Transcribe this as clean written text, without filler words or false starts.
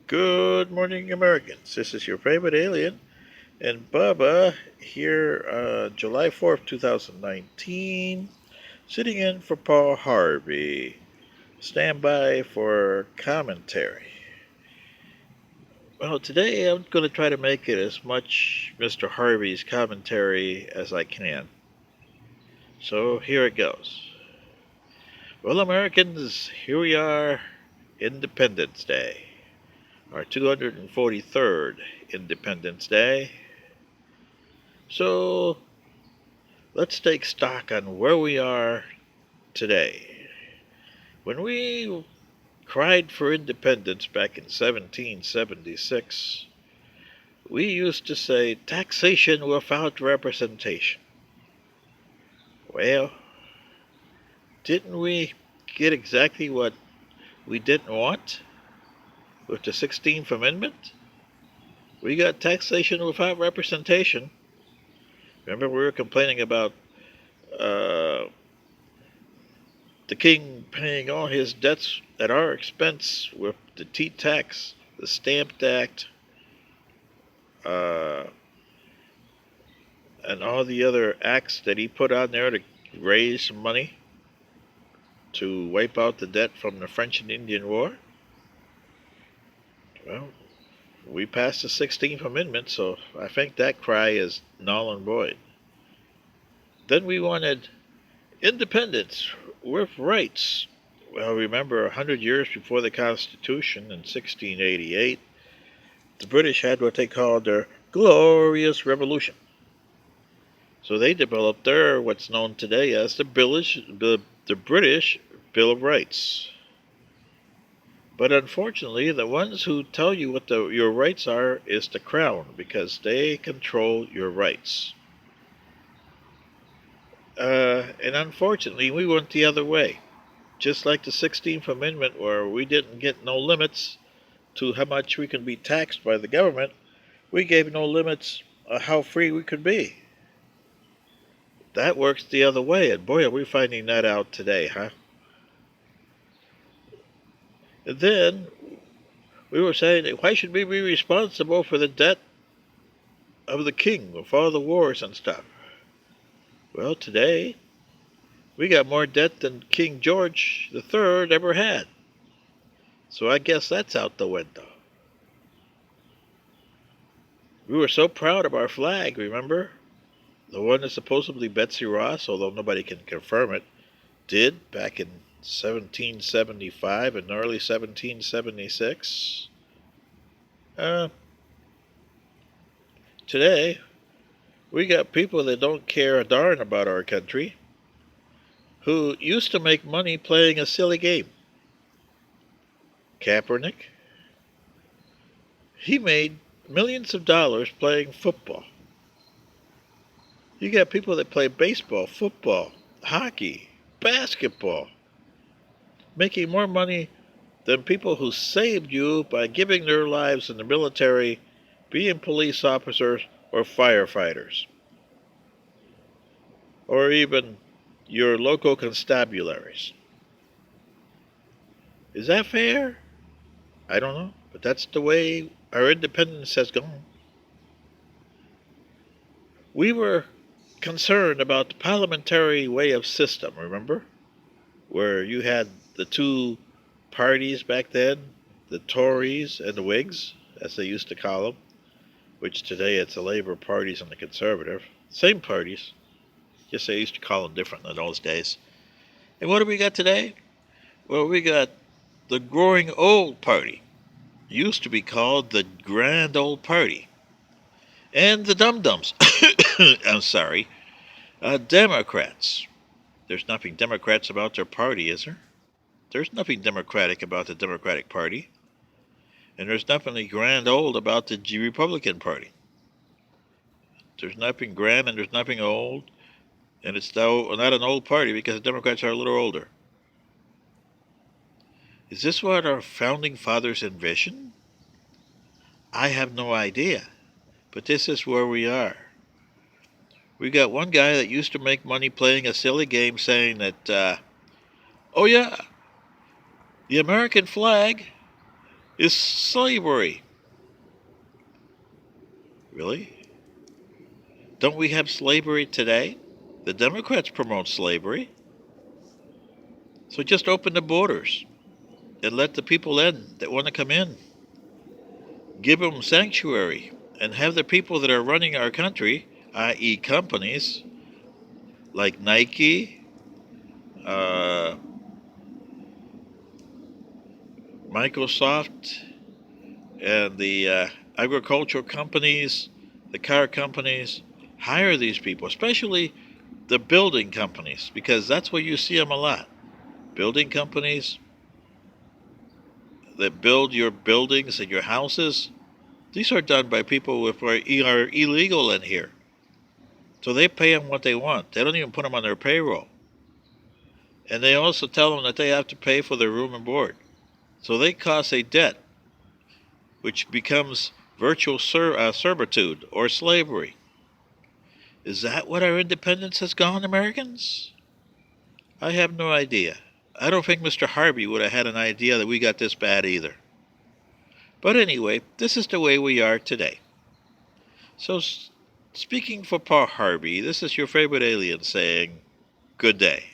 Good morning, Americans. This is your favorite alien, and Bubba here, July 4th, 2019, sitting in for Paul Harvey. Stand by for commentary. Well, today I'm going to try to make it as much Mr. Harvey's commentary as I can. So here it goes. Well, Americans, here we are, Independence Day. Our 243rd Independence Day. So let's take stock on where we are today. When we cried for independence back in 1776, we used to say taxation without representation. Well, didn't we get exactly what we didn't want with the 16th Amendment? We got taxation without representation. Remember, we were complaining about uh, the king paying all his debts at our expense with the tea tax, the Stamp Act, uh, and all the other acts that he put on there to raise some money to wipe out the debt from the French and Indian War. Well, we passed the 16th Amendment, so I think that cry is null and void. Then we wanted independence with rights. Well, remember, 100 years before the Constitution in 1688, the British had what they called their Glorious Revolution. So they developed their what's known today as the British Bill of Rights. But unfortunately, the ones who tell you what your rights are is the Crown, because they control your rights. And unfortunately, we went the other way. Just like the 16th Amendment, where we didn't get no limits to how much we can be taxed by the government, we gave no limits on how free we could be. That works the other way, and boy, are we finding that out today, huh? And then we were saying, why should we be responsible for the debt of the king with all the wars and stuff? Well, today we got more debt than King George III ever had. So I guess that's out the window. We were so proud of our flag, remember? The one that supposedly Betsy Ross, although nobody can confirm it, did back in 1775 and early 1776. Today, we got people that don't care a darn about our country who used to make money playing a silly game. Kaepernick, he made millions of dollars playing football. You got people that play baseball, football, hockey, basketball, making more money than people who saved you by giving their lives in the military, being police officers or firefighters, or even your local constabularies. Is that fair? I don't know, but that's the way our independence has gone. We were concerned about the parliamentary way of system, remember? Where you had the two parties back then, the Tories and the Whigs, as they used to call them, which today it's the Labour parties and the Conservative. Same parties, just they used to call them different in those days. And what do we got today? Well, we got the growing old party. Used to be called the Grand Old Party. And the Dum-Dums. I'm sorry. Democrats. There's nothing Democrats about their party, is there? There's nothing democratic about the Democratic Party. And there's nothing grand old about the Republican Party. There's nothing grand and there's nothing old. And it's not an old party because the Democrats are a little older. Is this what our founding fathers envisioned? I have no idea. But this is where we are. We got one guy that used to make money playing a silly game saying that, oh yeah, the American flag is slavery. Really? Don't we have slavery today? The Democrats promote slavery. So just open the borders and let the people in that want to come in. Give them sanctuary and have the people that are running our country, i.e., companies like Nike, uh, Microsoft, and the agricultural companies, the car companies, hire these people, especially the building companies, because that's where you see them a lot. Building companies that build your buildings and your houses, these are done by people who are illegal in here. So they pay them what they want. They don't even put them on their payroll. And they also tell them that they have to pay for their room and board. So they cause a debt, which becomes virtual servitude or slavery. Is that what our independence has gone, Americans? I have no idea. I don't think Mr. Harvey would have had an idea that we got this bad either. But anyway, this is the way we are today. So, speaking for Paul Harvey, this is your favorite alien saying, good day.